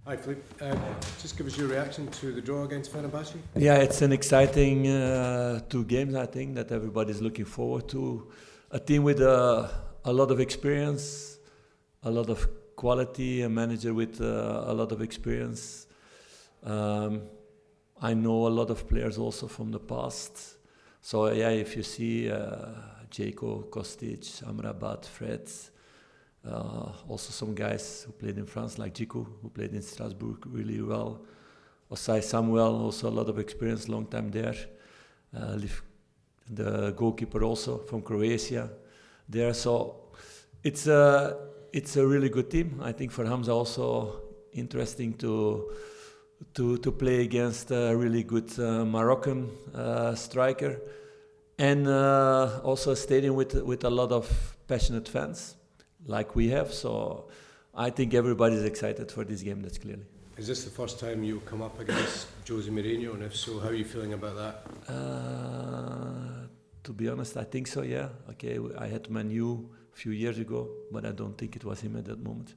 Hi Philippe, just give us your reaction to the draw against Fenerbahce. Yeah, it's an exciting 2 games, I think, that everybody's looking forward to. A team with a lot of experience, a lot of quality, a manager with a lot of experience. I know a lot of players also from the past. So yeah, if you see Jeko, Kostic, Amrabat, Fred, also some guys who played in France like Djikou, who played in Strasbourg really well. Osai Samuel, also a lot of experience, long time there. The goalkeeper also from Croatia there. So it's a really good team. I think for Hamza also interesting to play against a really good Moroccan striker, and also a stadium with a lot of passionate fans like we have. So I think everybody's excited for this game, that's clearly. Is this the first time you come up against Jose Mourinho, and if so, how are you feeling about that? To be honest, I think so, yeah. Okay, I had Manu a few years ago, but I don't think it was him at that moment.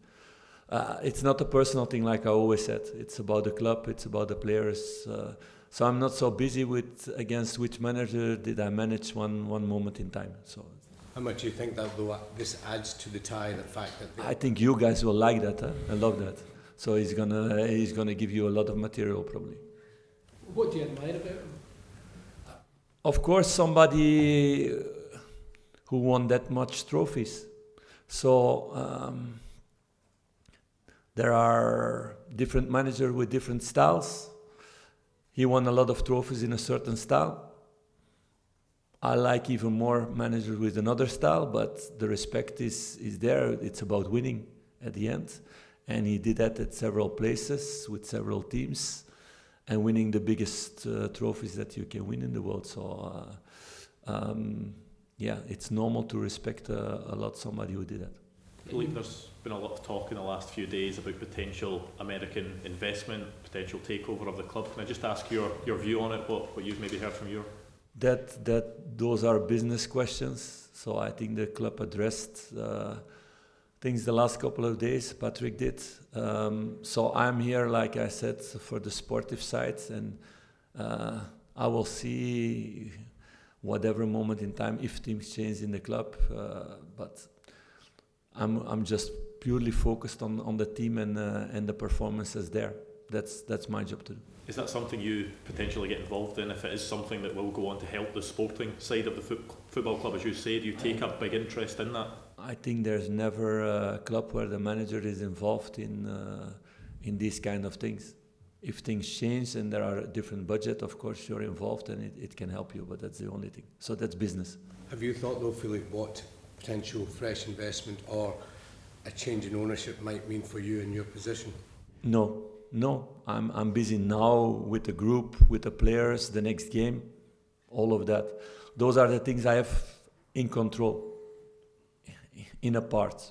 It's not a personal thing, like I always said. It's about the club, it's about the players. So I'm not so busy with against which manager did I manage one moment in time. So. How much do you think that this adds to the tie, the fact that... I think you guys will like that. I love that. So he's gonna give you a lot of material probably. What do you admire about him? Of course, somebody who won that much trophies. So there are different managers with different styles. He won a lot of trophies in a certain style. I like even more managers with another style, but the respect is there. It's about winning at the end. And he did that at several places with several teams and winning the biggest trophies that you can win in the world. So, yeah, it's normal to respect a lot somebody who did that. Philippe, there's been a lot of talk in the last few days about potential American investment, potential takeover of the club. Can I just ask your view on it, what you've maybe heard from your... Those are business questions. So I think the club addressed things the last couple of days. Patrick did. So I'm here, like I said, for the sportive side, and I will see whatever moment in time if things change in the club. But I'm just purely focused on the team and the performances there. That's my job to do. Is that something you potentially get involved in, if it is something that will go on to help the sporting side of the football club, as you say? Do you take a big interest in that? I think there's never a club where the manager is involved in these kind of things. If things change and there are a different budget, of course you're involved and it can help you, but that's the only thing. So that's business. Have you thought though, Philippe, what potential fresh investment or a change in ownership might mean for you in your position? No, I'm busy now with the group, with the players, the next game, all of that. Those are the things I have in control, in a part,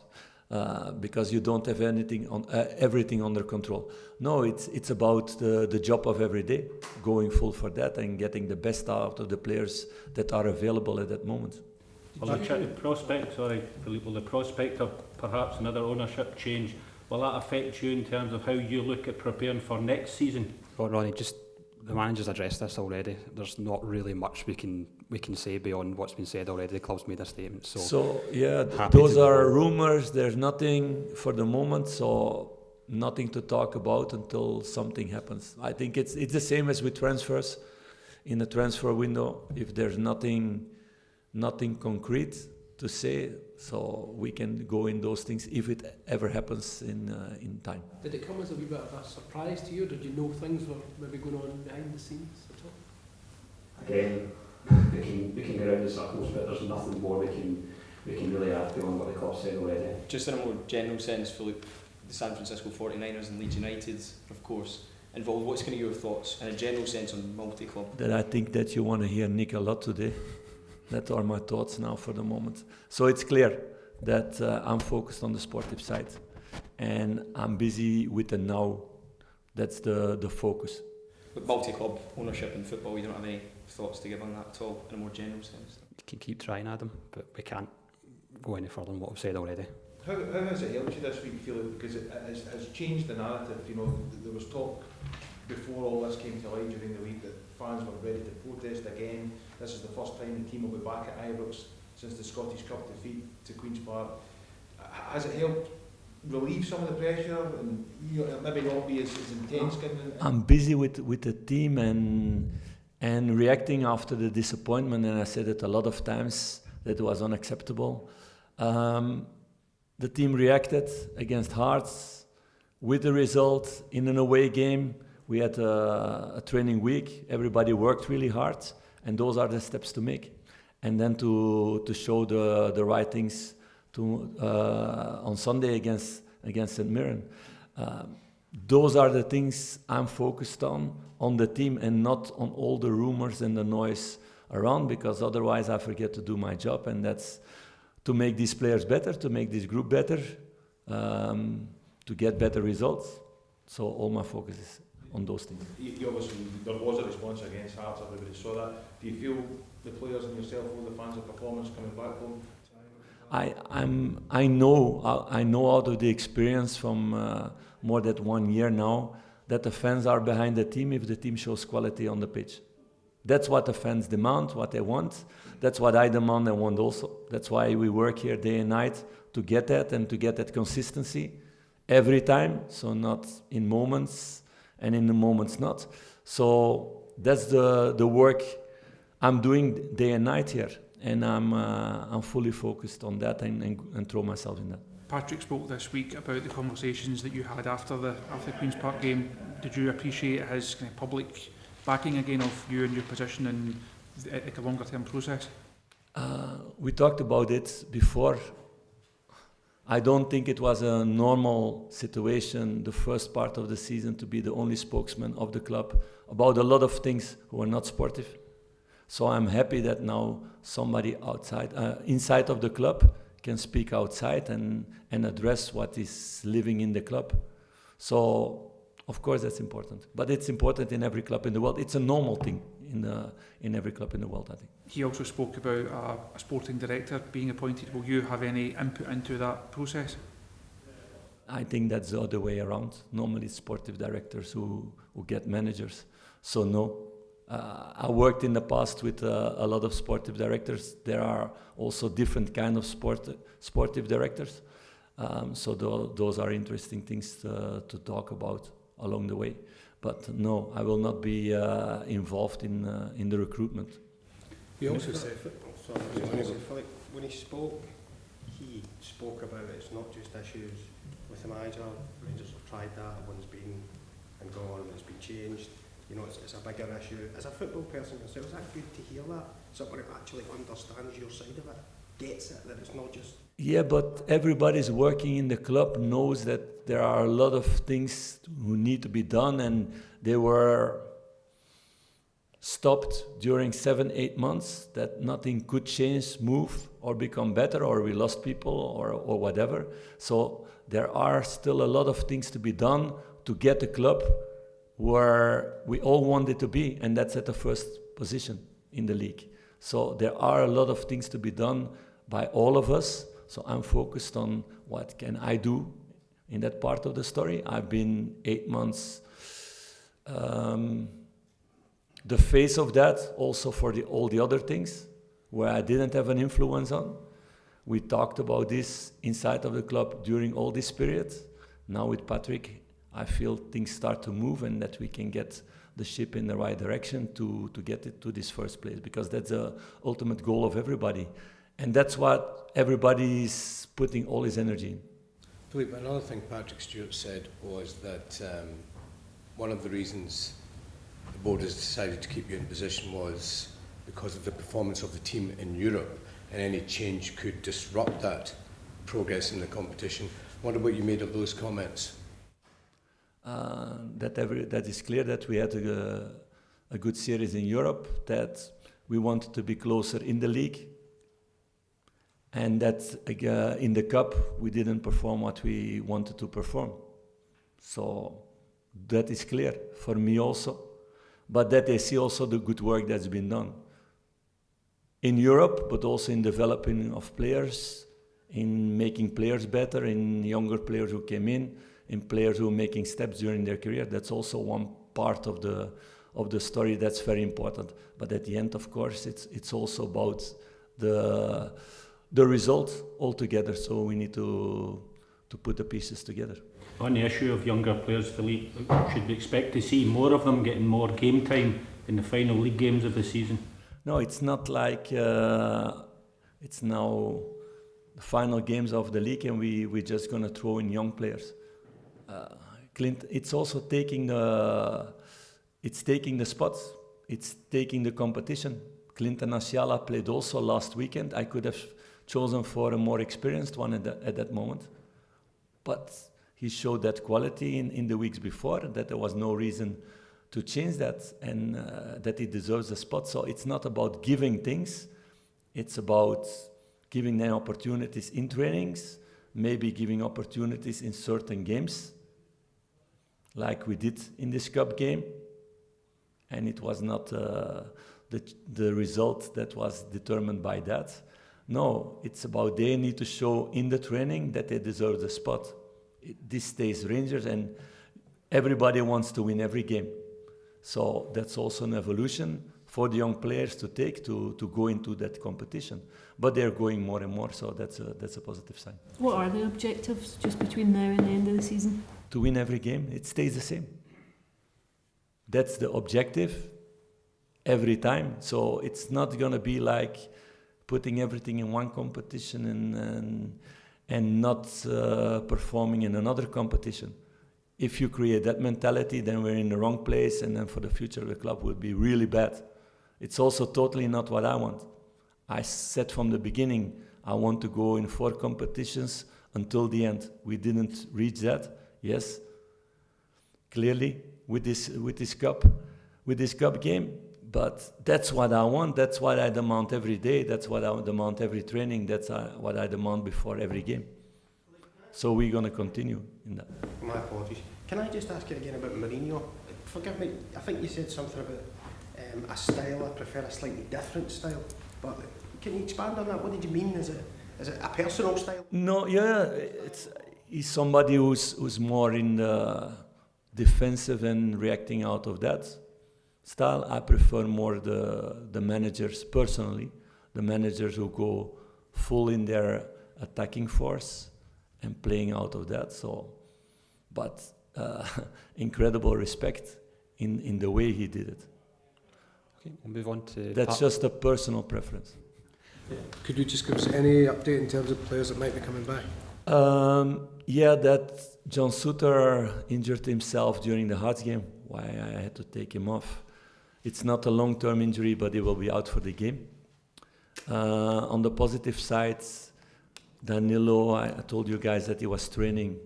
because you don't have everything under control. No, it's about the job of every day, going full for that and getting the best out of the players that are available at that moment. Well, the prospect of perhaps another ownership change, will that affect you in terms of how you look at preparing for next season? Well, Ronnie, just the manager's addressed this already. There's not really much we can say beyond what's been said already. The club's made a statement. So yeah, those are rumours. There's nothing for the moment, so nothing to talk about until something happens. I think it's the same as with transfers. In the transfer window, if there's nothing concrete to say, so we can go in those things if it ever happens in time. Did it come as a wee bit of a surprise to you? Did you know things were maybe going on behind the scenes at all? Again, we can go around the circles, but there's nothing more we can really add beyond what the club said already. Just in a more general sense, Philippe, the San Francisco 49ers and Leeds United, of course, involved. What's kind of your thoughts in a general sense on multi-club? That I think that you want to hear Nick a lot today. That are my thoughts now for the moment. So it's clear that I'm focused on the sportive side and I'm busy with the now. That's the focus. With multi-club ownership in football, you don't have any thoughts to give on that at all in a more general sense? You can keep trying, Adam, but we can't go any further than what I've said already. How has it helped you this week, Philip? Because it has changed the narrative. You know, there was talk before all this came to light during the week that fans were ready to protest again. This is the first time the team will be back at Ibrox since the Scottish Cup defeat to Queen's Park. Has it helped relieve some of the pressure and maybe not be as intense? I'm busy with the team and reacting after the disappointment, and I said it a lot of times that it was unacceptable. The team reacted against Hearts with the result in an away game. We had a training week. Everybody worked really hard, and those are the steps to make. And then to show the right things on Sunday against St. Mirren. Those are the things I'm focused on the team, and not on all the rumors and the noise around, because otherwise I forget to do my job, and that's to make these players better, to make this group better, to get better results. So all my focus is on those things. You obviously, there was a response against Hearts, everybody saw that. Do you feel the players and yourself owe the fans a performance coming back home? I know out of the experience from more than 1 year now that the fans are behind the team if the team shows quality on the pitch. That's what the fans demand, what they want. That's what I demand and want also. That's why we work here day and night to get that, and to get that consistency every time, so not in moments and in the moments not. So that's the work I'm doing day and night here, and I'm fully focused on that and throw myself in that. Patrick spoke this week about the conversations that you had after the Queen's Park game. Did you appreciate his kind of public backing again of you and your position in like a longer term process? We talked about it before. I don't think it was a normal situation the first part of the season to be the only spokesman of the club about a lot of things who are not sportive. So I'm happy that now somebody inside of the club can speak outside and address what is living in the club. So of course that's important, but it's important in every club in the world. It's a normal thing in every club in the world, I think. He also spoke about a sporting director being appointed. Will you have any input into that process? I think that's the other way around. Normally it's sportive directors who get managers. So no. I worked in the past with a lot of sportive directors. There are also different kind of sportive directors. So those are interesting things to talk about along the way. But no, I will not be involved in the recruitment. You also said, Philippe, when he spoke about it's not just issues with the manager. Rangers have tried that, one's been and gone, and it's been changed. You know, it's a bigger issue. As a football person yourself, is that good to hear that? Somebody who actually understands your side of it, gets it, that it's not just... Yeah, but everybody's working in the club knows that there are a lot of things who need to be done, and they were stopped during 7-8 months, that nothing could change, move, or become better, or we lost people, or whatever. So there are still a lot of things to be done to get the club where we all want it to be, and that's at the first position in the league. So there are a lot of things to be done by all of us. So I'm focused on what can I do in that part of the story. I've been 8 months the face of that, also for all the other things where I didn't have an influence on. We talked about this inside of the club during all this period. Now with Patrick, I feel things start to move, and that we can get the ship in the right direction to get it to this first place, because that's the ultimate goal of everybody. And that's what everybody is putting all his energy in. Philippe, another thing Patrick Stewart said was that one of the reasons the board has decided to keep you in position was because of the performance of the team in Europe, and any change could disrupt that progress in the competition. What about you made of those comments? That is clear that we had a good series in Europe, that we wanted to be closer in the league, and that in the cup we didn't perform what we wanted to perform. So that is clear for me also, but that they see also the good work that's been done in Europe, but also in developing of players in making players better, in younger players who came in players who are making steps during their career. That's also one part of the story that's very important. But at the end, of course, it's also about the result altogether. So we need to put the pieces together. On the issue of younger players, Philippe, should we expect to see more of them getting more game time in the final league games of the season? No, it's not like it's now the final games of the league and we're just going to throw in young players. Clint, it's also taking the spots. It's taking the competition. Clinton Asiala played also last weekend. I could have chosen for a more experienced one at that moment. But he showed that quality in the weeks before, that there was no reason to change that, and that he deserves a spot. So it's not about giving things. It's about giving them opportunities in trainings, maybe giving opportunities in certain games, like we did in this cup game. And it was not the result that was determined by that. No, it's about they need to show in the training that they deserve the spot. This stays Rangers, and everybody wants to win every game. So that's also an evolution for the young players to take to go into that competition. But they're going more and more, so that's a positive sign. What are the objectives just between now and the end of the season? To win every game. It stays the same. That's the objective every time. So it's not going to be like putting everything in one competition and not performing in another competition. If you create that mentality, then we're in the wrong place, and then for the future the club will be really bad. It's also totally not what I want. I said from the beginning, I want to go in 4 competitions until the end. We didn't reach that, yes, clearly with this cup game. But that's what I want. That's what I demand every day. That's what I demand every training. That's what I demand before every game. So we're going to continue in that. My apologies. Can I just ask you again about Mourinho? Forgive me, I think you said something about a style. I prefer a slightly different style. But can you expand on that? What did you mean? Is it a personal style? No, yeah. He's somebody who's more in the defensive and reacting out of that style. I prefer more the managers, personally, the managers who go full in their attacking force and playing out of that. So, but incredible respect in the way he did it. Okay, we'll move on to... That's just a personal preference. Could you just give us any update in terms of players that might be coming back? Yeah, that John Suter injured himself during the Hearts game. Why I had to take him off. It's not a long-term injury, but he will be out for the game. On the positive side, Danilo, I told you guys that he was training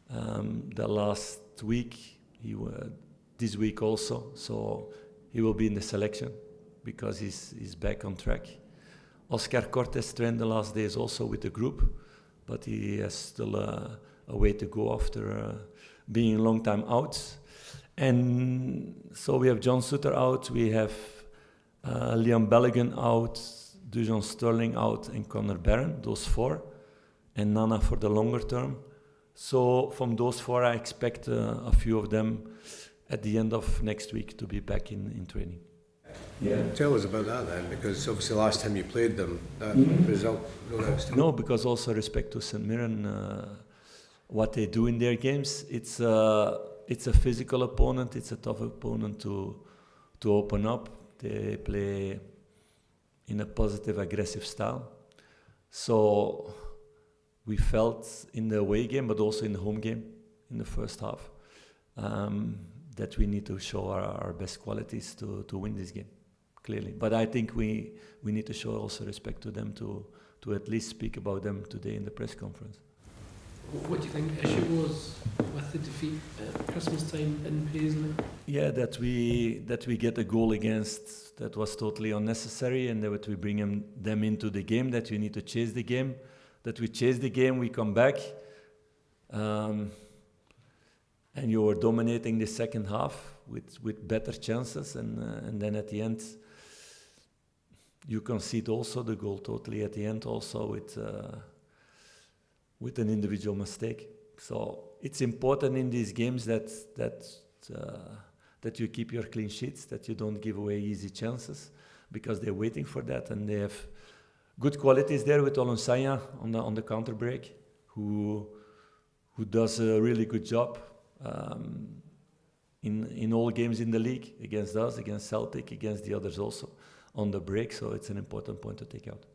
the last week. This week also, so he will be in the selection because he's back on track. Oscar Cortes trained the last days also with the group, but he has still a way to go after being a long time out. And so we have John Suter out, we have Liam Belligan out, Dujon Sterling out, and Conor Barron, those 4, and Nana for the longer term. So from those 4, I expect a few of them at the end of next week to be back in training. Yeah. Tell us about that then, because obviously last time you played them, that result... No, because also respect to St. Mirren, what they do in their games, it's a physical opponent, it's a tough opponent to open up. They play in a positive, aggressive style. So we felt in the away game, but also in the home game, in the first half, that we need to show our best qualities to win this game, clearly. But I think we need to show also respect to them to at least speak about them today in the press conference. What do you think the issue was with the defeat at Christmas time in Paisley? Yeah, that we get a goal against that was totally unnecessary, and that we bring them into the game, that we need to chase the game, that we chase the game, we come back, and you were dominating the second half with better chances, and then at the end you concede also the goal totally at the end also with an individual mistake. So it's important in these games that you keep your clean sheets, that you don't give away easy chances, because they're waiting for that, and they have good qualities there with Olonsanya on the counter break, who does a really good job in all games in the league, against us, against Celtic, against the others also on the break. So it's an important point to take out.